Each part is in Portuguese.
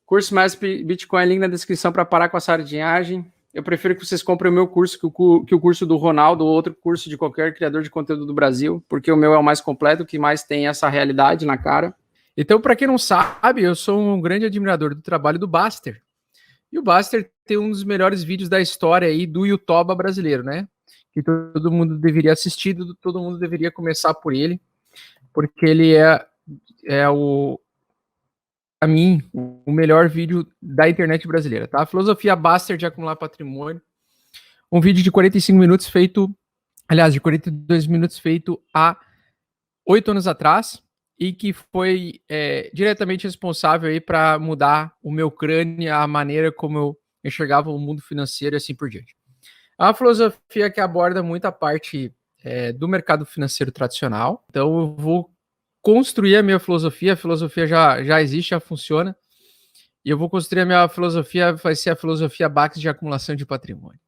Curso mais Bitcoin, link na descrição para parar com a sardinhagem. Eu prefiro que vocês comprem o meu curso que o curso do Ronaldo ou outro curso de qualquer criador de conteúdo do Brasil, porque o meu é o mais completo, que mais tem essa realidade na cara. Então, para quem não sabe, eu sou um grande admirador do trabalho do Baster. E o Baster tem um dos melhores vídeos da história aí do YouTube brasileiro, né? Que todo mundo deveria assistir, todo mundo deveria começar por ele, porque ele é para mim, o melhor vídeo da internet brasileira, tá? A filosofia Baster de acumular patrimônio. Um vídeo de 45 minutos feito, aliás, de 42 minutos feito há 8 anos atrás e que foi diretamente responsável aí para mudar o meu crânio, a maneira como eu enxergava o mundo financeiro e assim por diante. É uma filosofia que aborda muita parte do mercado financeiro tradicional. Então eu vou construir a minha filosofia, a filosofia já existe, já funciona, e eu vou construir a minha filosofia, vai ser a filosofia Bax de acumulação de patrimônio.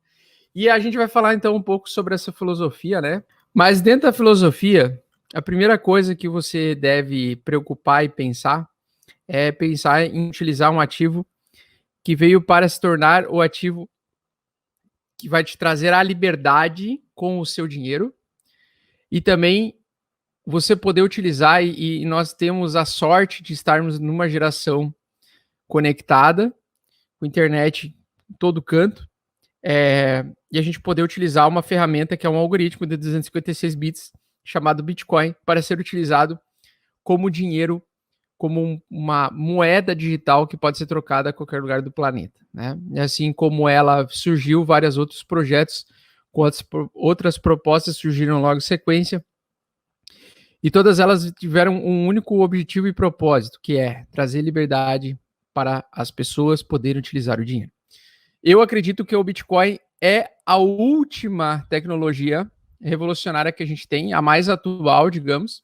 E a gente vai falar então um pouco sobre essa filosofia, né? Mas dentro da filosofia, a primeira coisa que você deve preocupar e pensar é pensar em utilizar um ativo que veio para se tornar o ativo que vai te trazer a liberdade com o seu dinheiro e também você poder utilizar, e nós temos a sorte de estarmos numa geração conectada, com internet em todo canto, e a gente poder utilizar uma ferramenta que é um algoritmo de 256 bits chamado Bitcoin para ser utilizado como dinheiro, como uma moeda digital que pode ser trocada a qualquer lugar do planeta, né? E assim como ela surgiu, vários outros projetos com outras propostas surgiram logo em sequência, e todas elas tiveram um único objetivo e propósito, que é trazer liberdade para as pessoas poderem utilizar o dinheiro. Eu acredito que o Bitcoin é a última tecnologia revolucionária que a gente tem, a mais atual, digamos,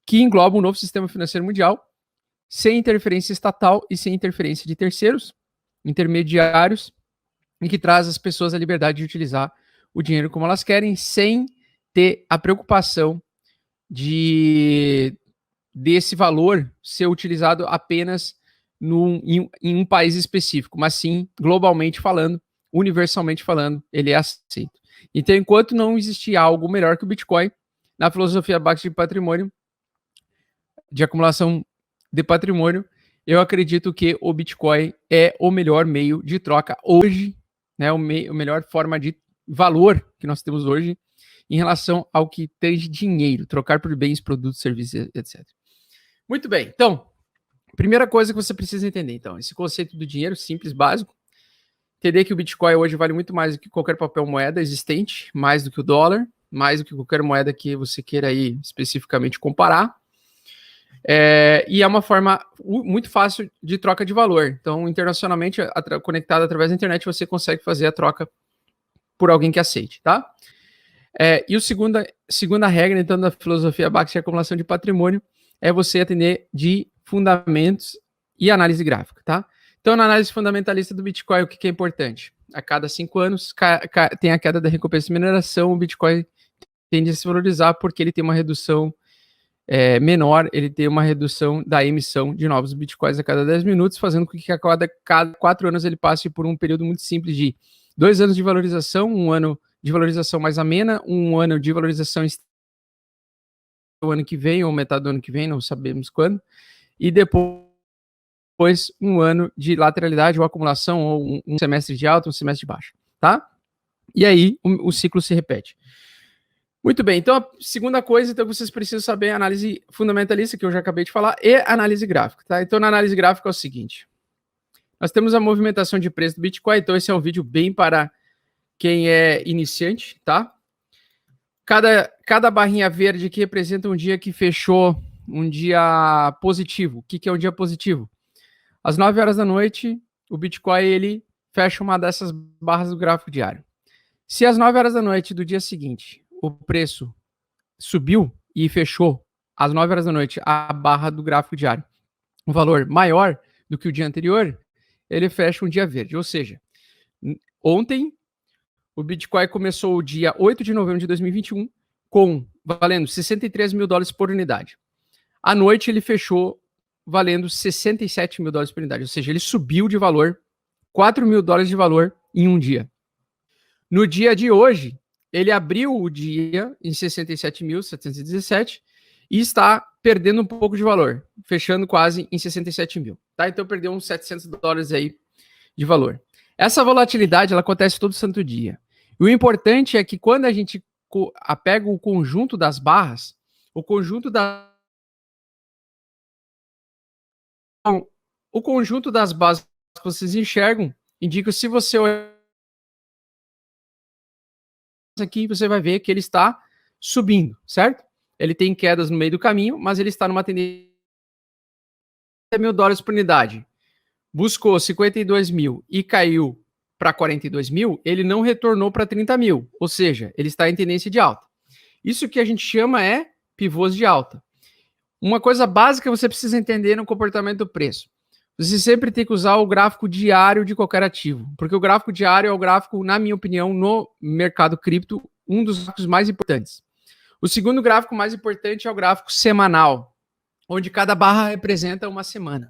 que engloba um novo sistema financeiro mundial, sem interferência estatal e sem interferência de terceiros, intermediários, e que traz às pessoas a liberdade de utilizar o dinheiro como elas querem, sem ter a preocupação desse valor ser utilizado apenas em um país específico, mas sim, globalmente falando, universalmente falando, ele é aceito. Então, enquanto não existir algo melhor que o Bitcoin, na filosofia Bax de patrimônio, de acumulação de patrimônio, eu acredito que o Bitcoin é o melhor meio de troca hoje, né, a melhor forma de valor que nós temos hoje, em relação ao que tem de dinheiro, trocar por bens, produtos, serviços, etc. Muito bem, então, primeira coisa que você precisa entender, então, esse conceito do dinheiro simples, básico, entender que o Bitcoin hoje vale muito mais do que qualquer papel moeda existente, mais do que o dólar, mais do que qualquer moeda que você queira aí especificamente comparar, e é uma forma muito fácil de troca de valor. Então, internacionalmente, conectado através da internet, você consegue fazer a troca por alguém que aceite, tá? E a segunda regra, então, da filosofia Bax de acumulação de patrimônio é você atender de fundamentos e análise gráfica, tá? Então, na análise fundamentalista do Bitcoin, o que é importante? A cada 5 anos tem a queda da recompensa de mineração, o Bitcoin tende a se valorizar porque ele tem uma redução menor, ele tem uma redução da emissão de novos Bitcoins a cada 10 minutos, fazendo com que a cada 4 anos ele passe por um período muito simples de 2 anos de valorização, 1 ano de valorização mais amena, 1 ano de valorização o ano que vem, ou metade do ano que vem, não sabemos quando, e depois 1 ano de lateralidade ou acumulação, ou um semestre de alta, um semestre de baixa, tá? E aí o ciclo se repete. Muito bem, então a segunda coisa, então vocês precisam saber é a análise fundamentalista, que eu já acabei de falar, e a análise gráfica, tá? Então na análise gráfica é o seguinte, nós temos a movimentação de preço do Bitcoin, então esse é um vídeo bem para quem é iniciante, tá? Cada barrinha verde que representa um dia que fechou, um dia positivo. O que é um dia positivo? Às 9 horas da noite, o Bitcoin ele fecha uma dessas barras do gráfico diário. Se às 9 horas da noite do dia seguinte, o preço subiu e fechou às 9 horas da noite a barra do gráfico diário, um valor maior do que o dia anterior, ele fecha um dia verde. Ou seja, ontem o Bitcoin começou o dia 8 de novembro de 2021 valendo $63 mil por unidade. À noite ele fechou valendo 67 mil dólares por unidade, ou seja, ele subiu de valor 4 mil dólares de valor em um dia. No dia de hoje, ele abriu o dia em 67.717 e está perdendo um pouco de valor, fechando quase em 67 mil. Tá? Então perdeu uns 700 dólares aí de valor. Essa volatilidade ela acontece todo santo dia. E o importante é que quando a gente pega o conjunto das barras, o conjunto das barras que vocês enxergam indica se você olhar aqui, você vai ver que ele está subindo, certo? Ele tem quedas no meio do caminho, mas ele está numa tendência de mil dólares por unidade. Buscou 52 mil e caiu para 42 mil, ele não retornou para 30 mil, ou seja, ele está em tendência de alta. Isso que a gente chama é pivôs de alta. Uma coisa básica que você precisa entender no comportamento do preço. Você sempre tem que usar o gráfico diário de qualquer ativo, porque o gráfico diário é o gráfico, na minha opinião, no mercado cripto, um dos gráficos mais importantes. O segundo gráfico mais importante é o gráfico semanal, onde cada barra representa uma semana.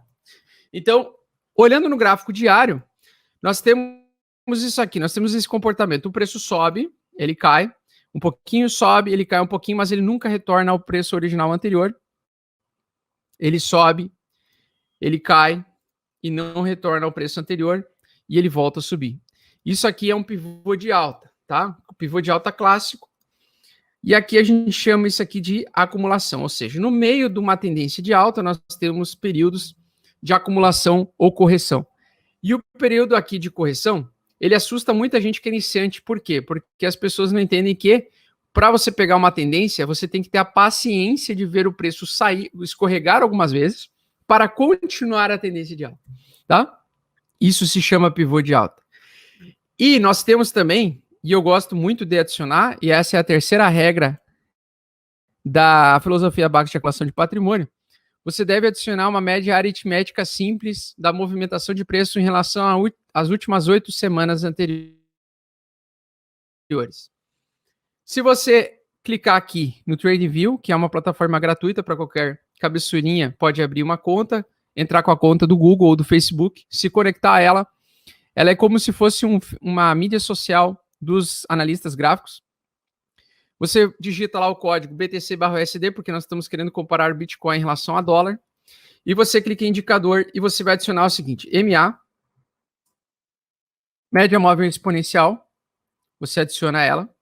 Então, olhando no gráfico diário, nós temos isso aqui, nós temos esse comportamento. O preço sobe, ele cai, um pouquinho sobe, ele cai um pouquinho, mas ele nunca retorna ao preço original anterior. Ele sobe, ele cai e não retorna ao preço anterior e ele volta a subir. Isso aqui é um pivô de alta, tá? O pivô de alta clássico. E aqui a gente chama isso aqui de acumulação, ou seja, no meio de uma tendência de alta, nós temos períodos de acumulação ou correção. E o período aqui de correção, ele assusta muita gente que é iniciante. Por quê? Porque as pessoas não entendem que para você pegar uma tendência, você tem que ter a paciência de ver o preço sair, escorregar algumas vezes, para continuar a tendência de alta, tá? Isso se chama pivô de alta. E nós temos também, e eu gosto muito de adicionar, e essa é a terceira regra da filosofia básica de acumulação de patrimônio, você deve adicionar uma média aritmética simples da movimentação de preço em relação às últimas 8 semanas anteriores. Se você clicar aqui no TradingView, que é uma plataforma gratuita para qualquer cabeçurinha, pode abrir uma conta, entrar com a conta do Google ou do Facebook, se conectar a ela. Ela é como se fosse uma mídia social dos analistas gráficos. Você digita lá o código BTC/USD, porque nós estamos querendo comparar Bitcoin em relação a dólar. E você clica em indicador e você vai adicionar o seguinte, MA, média móvel exponencial. Você adiciona ela.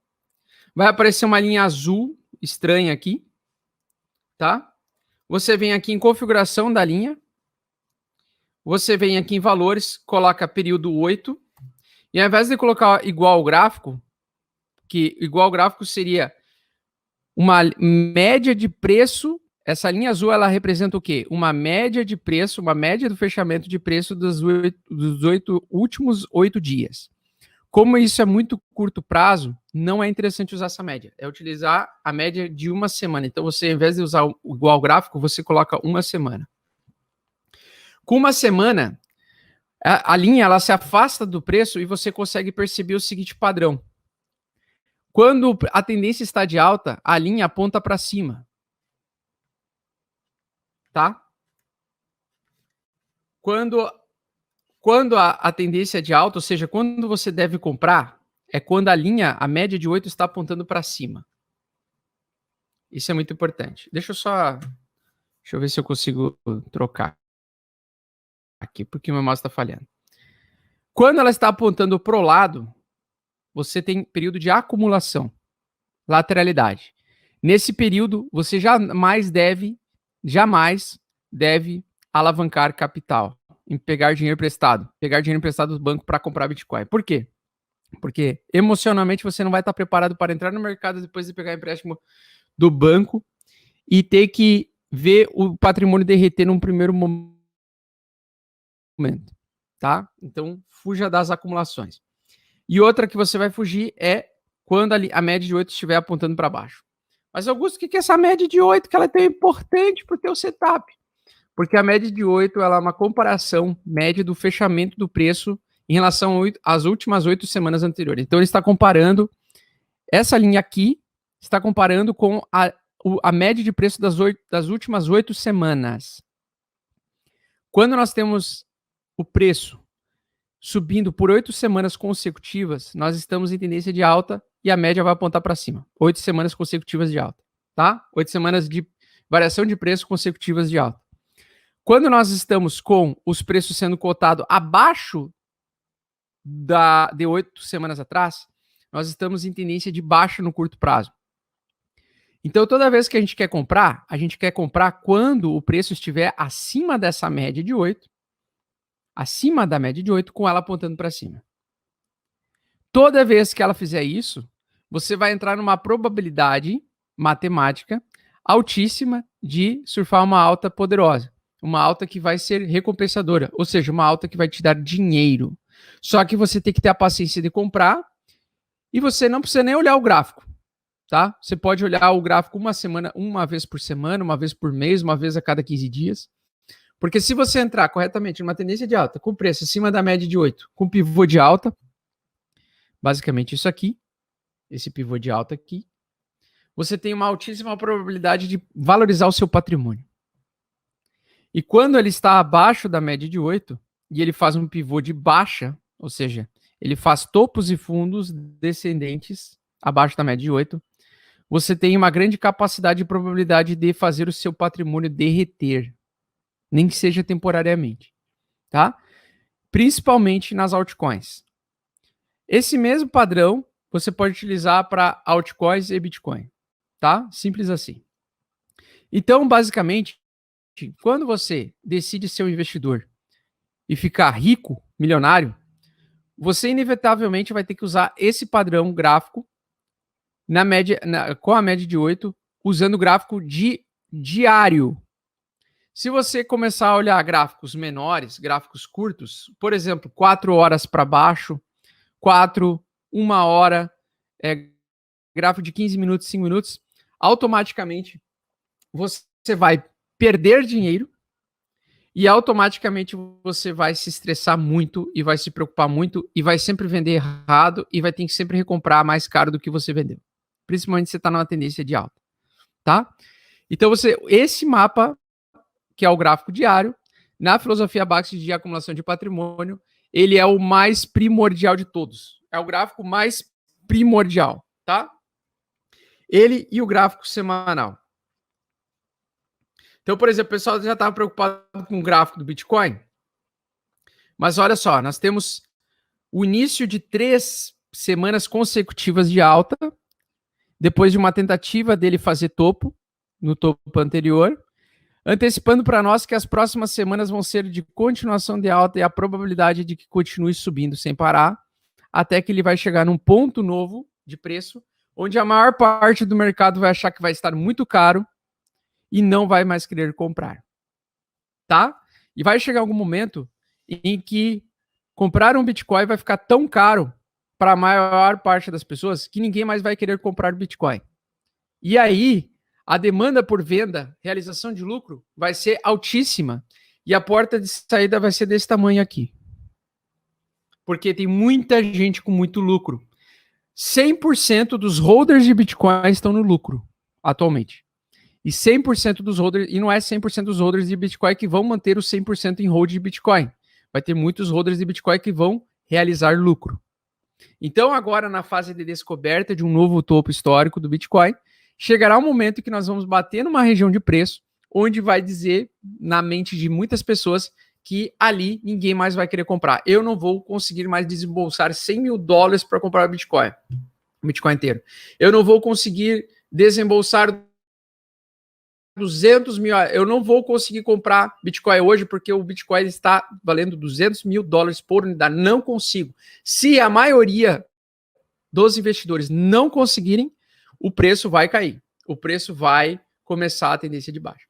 Vai aparecer uma linha azul estranha aqui, tá? Você vem aqui em configuração da linha. Você vem aqui em valores, coloca período 8. E ao invés de colocar igual ao gráfico, que igual ao gráfico seria uma média de preço. Essa linha azul, ela representa o quê? Uma média de preço, uma média do fechamento de preço dos últimos 8 dias. Como isso é muito curto prazo, não é interessante usar essa média. É utilizar a média de uma semana. Então, você, ao invés de usar o igual gráfico, você coloca uma semana. Com uma semana, a linha ela se afasta do preço e você consegue perceber o seguinte padrão. Quando a tendência está de alta, a linha aponta para cima. Tá? Quando a tendência é de alta, ou seja, quando você deve comprar, é quando a média de 8 está apontando para cima. Isso é muito importante. Deixa eu ver se eu consigo trocar aqui, porque o meu mouse está falhando. Quando ela está apontando para o lado, você tem período de acumulação, lateralidade. Nesse período, você jamais deve alavancar capital, em pegar dinheiro emprestado do banco para comprar Bitcoin. Por quê? Porque emocionalmente você não vai estar preparado para entrar no mercado depois de pegar empréstimo do banco e ter que ver o patrimônio derreter num primeiro momento, tá? Então, fuja das acumulações. E outra que você vai fugir é quando a média de 8 estiver apontando para baixo. Mas, Augusto, o que é essa média de 8 que ela é tão importante para o teu setup? Porque a média de 8 ela é uma comparação média do fechamento do preço em relação às últimas 8 semanas anteriores. Então, ele está comparando essa linha aqui, está comparando com a média de preço das últimas 8 semanas. Quando nós temos o preço subindo por 8 semanas consecutivas, nós estamos em tendência de alta e a média vai apontar para cima. 8 semanas consecutivas de alta, tá? 8 semanas de variação de preço consecutivas de alta. Quando nós estamos com os preços sendo cotados abaixo de 8 semanas atrás, nós estamos em tendência de baixa no curto prazo. Então, toda vez que a gente quer comprar quando o preço estiver acima dessa média de 8, acima da média de 8, com ela apontando para cima. Toda vez que ela fizer isso, você vai entrar numa probabilidade matemática altíssima de surfar uma alta poderosa. Uma alta que vai ser recompensadora, ou seja, uma alta que vai te dar dinheiro. Só que você tem que ter a paciência de comprar e você não precisa nem olhar o gráfico, tá? Você pode olhar o gráfico uma vez por semana, uma vez por mês, uma vez a cada 15 dias. Porque se você entrar corretamente numa tendência de alta, com preço acima da média de 8, com pivô de alta, basicamente isso aqui, esse pivô de alta aqui, você tem uma altíssima probabilidade de valorizar o seu patrimônio. E quando ele está abaixo da média de 8, e ele faz um pivô de baixa, ou seja, ele faz topos e fundos descendentes abaixo da média de 8, você tem uma grande capacidade e probabilidade de fazer o seu patrimônio derreter, nem que seja temporariamente, tá? Principalmente nas altcoins. Esse mesmo padrão você pode utilizar para altcoins e Bitcoin, tá? Simples assim. Então, basicamente, quando você decide ser um investidor e ficar rico, milionário, você inevitavelmente vai ter que usar esse padrão gráfico com a média de 8, usando o gráfico diário. Se você começar a olhar gráficos menores, gráficos curtos, por exemplo, 4 horas para baixo, 4, 1 hora, gráfico de 15 minutos, 5 minutos, automaticamente você vai perder dinheiro e automaticamente você vai se estressar muito e vai se preocupar muito e vai sempre vender errado e vai ter que sempre recomprar mais caro do que você vendeu. Principalmente se você está numa tendência de alta, tá? Então esse mapa, que é o gráfico diário, na filosofia Baxter de acumulação de patrimônio, ele é o mais primordial de todos. É o gráfico mais primordial, tá? Ele e o gráfico semanal. Então, por exemplo, o pessoal já estava preocupado com o gráfico do Bitcoin. Mas olha só, nós temos o início de 3 semanas consecutivas de alta, depois de uma tentativa dele fazer topo, no topo anterior, antecipando para nós que as próximas semanas vão ser de continuação de alta e a probabilidade de que continue subindo sem parar, até que ele vai chegar num ponto novo de preço, onde a maior parte do mercado vai achar que vai estar muito caro e não vai mais querer comprar, tá? E vai chegar algum momento em que comprar um Bitcoin vai ficar tão caro para a maior parte das pessoas que ninguém mais vai querer comprar Bitcoin. E aí, a demanda por venda, realização de lucro, vai ser altíssima e a porta de saída vai ser desse tamanho aqui. Porque tem muita gente com muito lucro. 100% dos holders de Bitcoin estão no lucro atualmente. E 100% dos holders, e não é 100% dos holders de Bitcoin que vão manter os 100% em hold de Bitcoin. Vai ter muitos holders de Bitcoin que vão realizar lucro. Então, agora, na fase de descoberta de um novo topo histórico do Bitcoin, chegará um momento que nós vamos bater numa região de preço, onde vai dizer, na mente de muitas pessoas, que ali ninguém mais vai querer comprar. Eu não vou conseguir mais desembolsar $100 mil para comprar o Bitcoin inteiro. Eu não vou conseguir desembolsar 200 mil, eu não vou conseguir comprar Bitcoin hoje porque o Bitcoin está valendo $200 mil por unidade. Não consigo. Se a maioria dos investidores não conseguirem, o preço vai cair. O preço vai começar a tendência de baixa.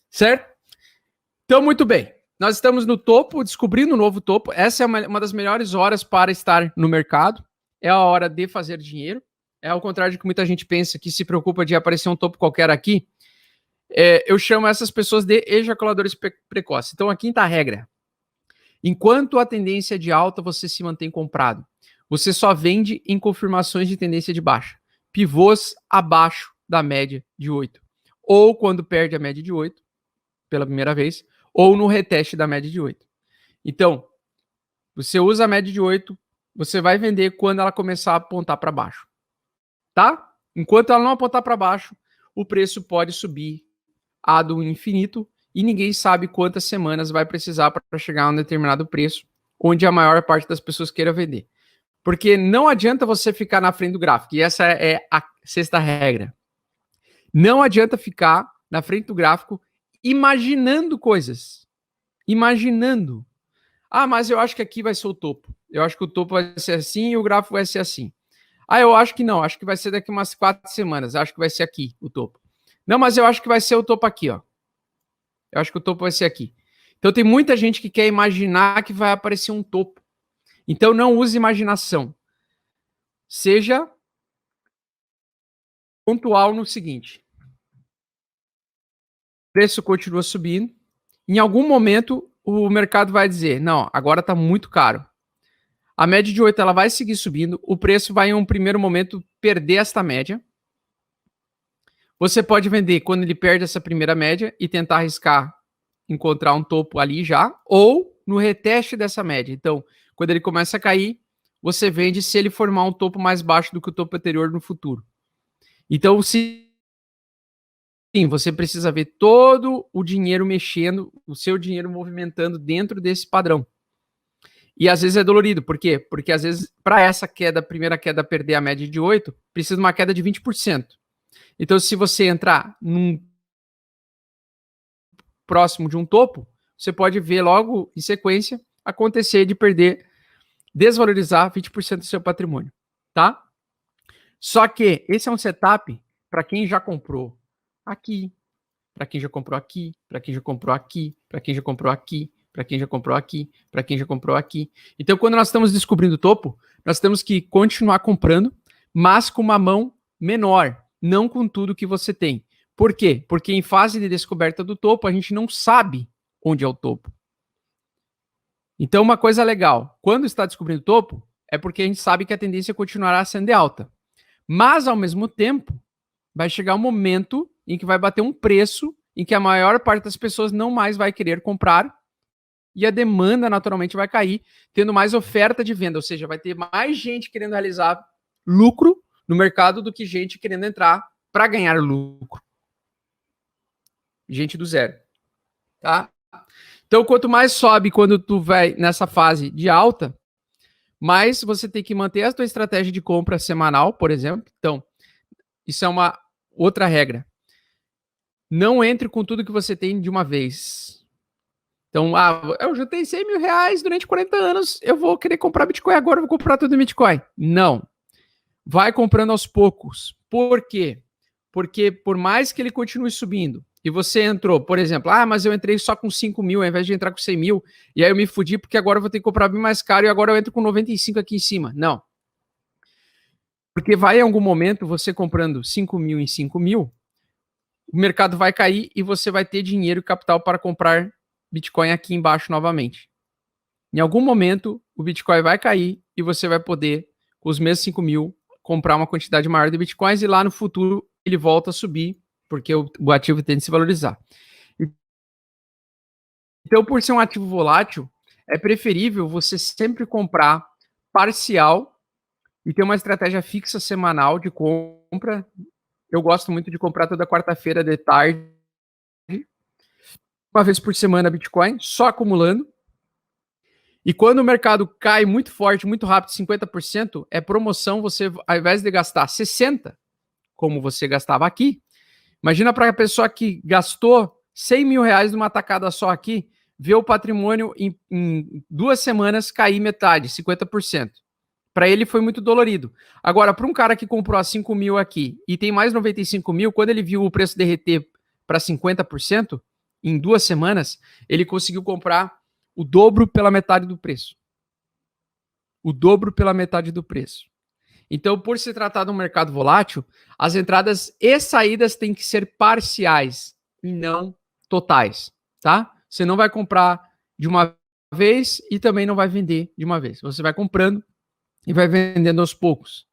Certo? Então, muito bem. Nós estamos no topo, descobrindo um novo topo. Essa é uma das melhores horas para estar no mercado. É a hora de fazer dinheiro. É ao contrário de que muita gente pensa que se preocupa de aparecer um topo qualquer aqui. Eu chamo essas pessoas de ejaculadores precoces. Então, a quinta regra. Enquanto a tendência é de alta, você se mantém comprado. Você só vende em confirmações de tendência de baixa. Pivôs abaixo da média de 8. Ou quando perde a média de 8, pela primeira vez, ou no reteste da média de 8. Então, você usa a média de 8, você vai vender quando ela começar a apontar para baixo. Tá? Enquanto ela não apontar para baixo, o preço pode subir a do infinito e ninguém sabe quantas semanas vai precisar para chegar a um determinado preço, onde a maior parte das pessoas queira vender. Porque não adianta você ficar na frente do gráfico, e essa é a sexta regra. Não adianta ficar na frente do gráfico imaginando coisas. Imaginando. Ah, mas eu acho que aqui vai ser o topo. Eu acho que o topo vai ser assim e o gráfico vai ser assim. Ah, eu acho que não. Acho que vai ser daqui umas 4 semanas. Acho que vai ser aqui o topo. Não, mas eu acho que vai ser o topo aqui, ó. Eu acho que o topo vai ser aqui. Então tem muita gente que quer imaginar que vai aparecer um topo. Então não use imaginação. Seja pontual no seguinte. O preço continua subindo. Em algum momento o mercado vai dizer, não, agora está muito caro. A média de 8 ela vai seguir subindo. O preço vai em um primeiro momento perder esta média. Você pode vender quando ele perde essa primeira média e tentar arriscar encontrar um topo ali já, ou no reteste dessa média. Então, quando ele começa a cair, você vende se ele formar um topo mais baixo do que o topo anterior no futuro. Então, sim, você precisa ver todo o dinheiro mexendo, o seu dinheiro movimentando dentro desse padrão. E às vezes é dolorido. Por quê? Porque às vezes, para essa queda, primeira queda, perder a média de 8, precisa de uma queda de 20%. Então, se você entrar num próximo de um topo, você pode ver logo em sequência acontecer de perder, desvalorizar 20% do seu patrimônio, tá? Só que esse é um setup para quem já comprou aqui, para quem já comprou aqui, para quem já comprou aqui, para quem já comprou aqui, para quem já comprou aqui, para quem já comprou aqui. Então, quando nós estamos descobrindo o topo, nós temos que continuar comprando, mas com uma mão menor, não com tudo que você tem. Por quê? Porque em fase de descoberta do topo, a gente não sabe onde é o topo. Então, uma coisa legal, quando está descobrindo o topo, é porque a gente sabe que a tendência continuará sendo de alta. Mas, ao mesmo tempo, vai chegar um momento em que vai bater um preço em que a maior parte das pessoas não mais vai querer comprar e a demanda naturalmente vai cair, tendo mais oferta de venda, ou seja, vai ter mais gente querendo realizar lucro no mercado do que gente querendo entrar para ganhar lucro. Gente do zero, tá? Então, quanto mais sobe quando tu vai nessa fase de alta, mais você tem que manter a tua estratégia de compra semanal, por exemplo. Então, isso é uma outra regra. Não entre com tudo que você tem de uma vez. Então, eu já tenho 100 mil reais durante 40 anos, eu vou querer comprar Bitcoin agora, eu vou comprar tudo em Bitcoin. Não. Vai comprando aos poucos. Por quê? Porque por mais que ele continue subindo, e você entrou, por exemplo, mas eu entrei só com 5 mil, ao invés de entrar com 100 mil, e aí eu me fudi porque agora eu vou ter que comprar bem mais caro e agora eu entro com 95 aqui em cima. Não. Porque vai em algum momento, você comprando 5 mil em 5 mil, o mercado vai cair e você vai ter dinheiro e capital para comprar Bitcoin aqui embaixo novamente. Em algum momento, o Bitcoin vai cair e você vai poder, com os mesmos 5 mil, comprar uma quantidade maior de Bitcoins e lá no futuro ele volta a subir, porque o ativo tende a se valorizar. Então, por ser um ativo volátil, é preferível você sempre comprar parcial e ter uma estratégia fixa semanal de compra. Eu gosto muito de comprar toda quarta-feira de tarde, uma vez por semana Bitcoin, só acumulando. E quando o mercado cai muito forte, muito rápido, 50%, é promoção, você, ao invés de gastar 60%, como você gastava aqui, imagina para a pessoa que gastou 100 mil reais numa tacada só aqui, ver o patrimônio em 2 semanas cair metade, 50%. Para ele foi muito dolorido. Agora, para um cara que comprou a 5 mil aqui e tem mais 95 mil, quando ele viu o preço derreter para 50%, em 2 semanas, ele conseguiu comprar o dobro pela metade do preço. O dobro pela metade do preço. Então, por se tratar de um mercado volátil, as entradas e saídas têm que ser parciais e não totais, tá? Você não vai comprar de uma vez e também não vai vender de uma vez. Você vai comprando e vai vendendo aos poucos.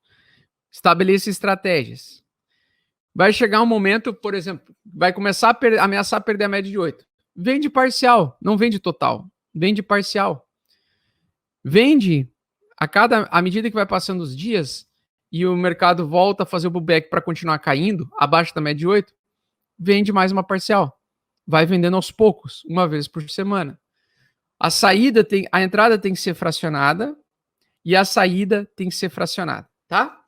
Estabeleça estratégias. Vai chegar um momento, por exemplo, vai começar a ameaçar perder a média de 8. vende parcial, não vende total, vende parcial. Vende à medida que vai passando os dias e o mercado volta a fazer o pullback para continuar caindo, abaixo da média de 8, vende mais uma parcial. Vai vendendo aos poucos, uma vez por semana. A entrada tem que ser fracionada e a saída tem que ser fracionada, tá?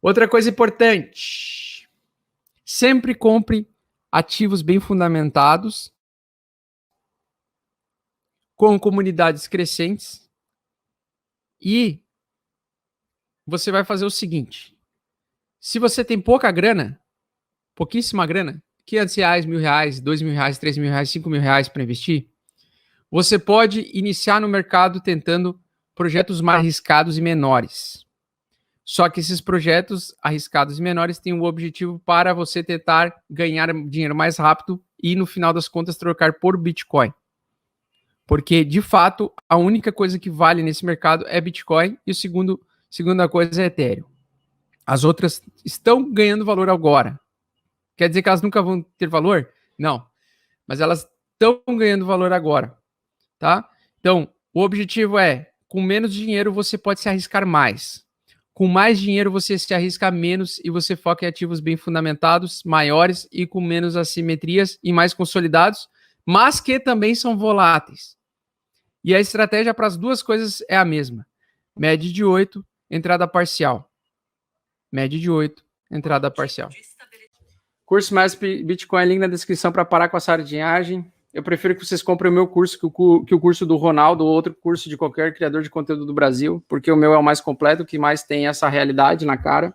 Outra coisa importante, sempre compre ativos bem fundamentados, com comunidades crescentes, e você vai fazer o seguinte: se você tem pouca grana, pouquíssima grana, R$500, R$1.000, R$2.000, R$3.000, R$5.000 para investir, você pode iniciar no mercado tentando projetos mais arriscados e menores. Só que esses projetos arriscados e menores têm o objetivo para você tentar ganhar dinheiro mais rápido e, no final das contas, trocar por Bitcoin. Porque, de fato, a única coisa que vale nesse mercado é Bitcoin e segunda coisa é Ethereum. As outras estão ganhando valor agora. Quer dizer que elas nunca vão ter valor? Não. Mas elas estão ganhando valor agora. Tá? Então, o objetivo é, com menos dinheiro você pode se arriscar mais. Com mais dinheiro você se arrisca menos e você foca em ativos bem fundamentados, maiores e com menos assimetrias e mais consolidados, mas que também são voláteis. E a estratégia para as duas coisas é a mesma. Média de 8, entrada parcial. Média de 8, entrada parcial. Curso Mais Bitcoin, link na descrição para parar com a sardinhagem. Eu prefiro que vocês comprem o meu curso que o curso do Ronaldo ou outro curso de qualquer criador de conteúdo do Brasil, porque o meu é o mais completo, que mais tem essa realidade na cara.